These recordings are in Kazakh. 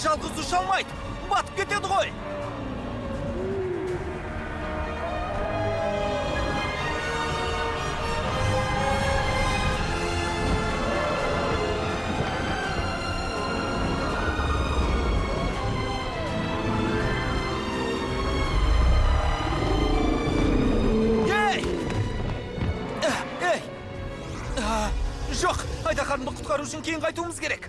жалғыз ұша алмайды. Батып кетеді ғой. Жоқ, Айдақарымды құтқару үшін кейін қайтуымыз керек.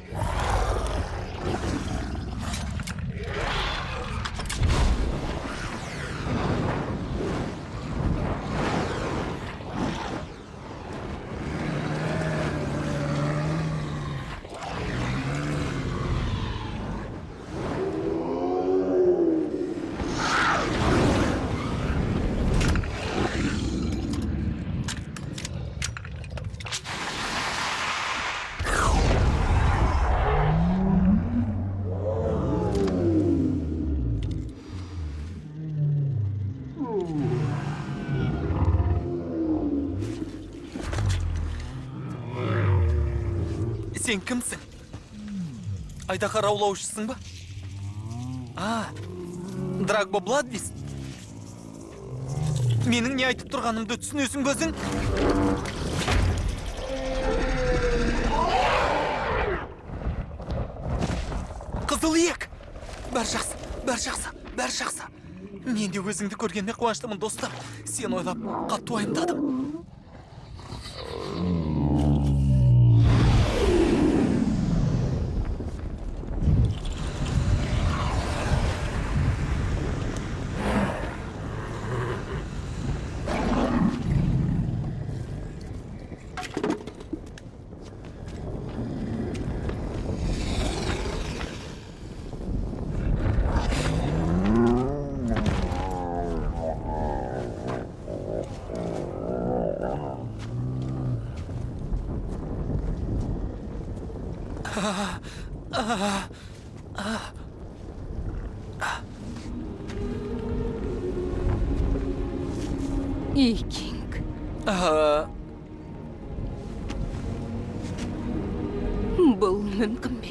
Сен кімсің? Айдақар аулаушысың ба? Драгбо Бладвист. Менің не айтып тұрғанымды түсінесің өзің? Қызыл иек! Бәр жақсы. Мен де өзіңді көргенде қуаныштымын, достым. Сен ойлап, қатты уайымдадым. Икинг. Бұл мүмкін бе?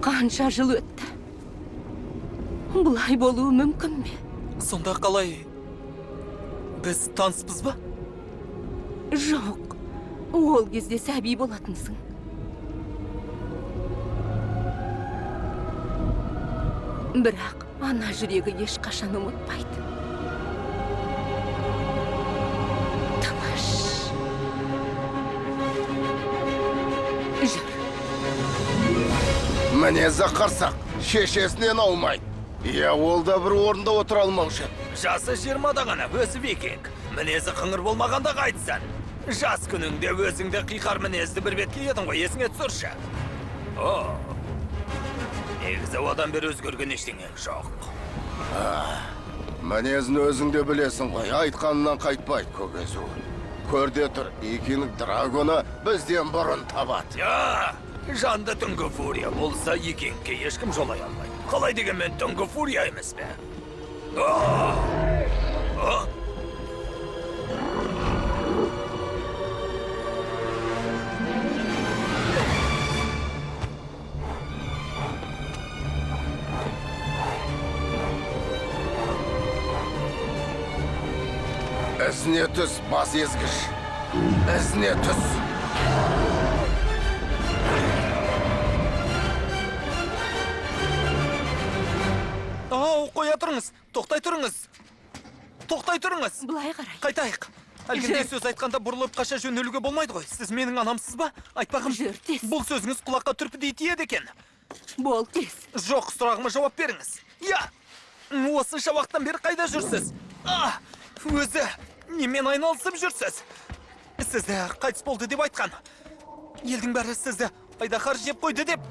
Қанша жыл өтті? Бұлай болуы мүмкін бе? Сонда қалай? Біз таныспыз ба? Жоқ. Ол кезде сәби болатынсың. Бірақ ана жүрегі ешқашан ұмытпайды. Тыныш. Жүр. Мінезі қырсақ, шешесінен аумайды. Ол да бір орында отыра алмаушы. Жасы 20-да ғана, өзі викинг. Мінезі қыңыр болмағанда қайтсын. Жас күніңде өзіңде қиқар мінезді бір бетке едің ғой, есіңе түсірші. Негізі одан бері өзгерген ештеңе жоқ. Мінезін өзіңде білесің ғой, айтқанынан қайтпайды көкезу. Көрде тұр, Икинг драгоны бізден бұрын табады. Жанды түнгі фурия болса, Икингке ешкім жолай алмайды. Қалай деген мен түнгі фурия емес бе? Ізіне түс, бас езгіш. Ізіне түс. Қоя тұрыңыз, тоқтай тұрыңыз. Бұлай қарай. Қайтайық. Әлгінде сөз айтқанда бұрылып қаша жөнелуге болмайды ғой. Сіз менің анамсыз ба? Айтпағым. Жүр, тез. Бұл сөзіңіз құлаққа түрпідей тиеді екен. Бол, тез. Жоқ, сұрағыма жауап беріңіз. Осынша уақыттан бері қайда жүрсіз? Өзі, немен айналысып жүрсіз? Сізді қайтыс болды деп айтқан. Елдің бәрі сізді Айдақар жеп қойды деп.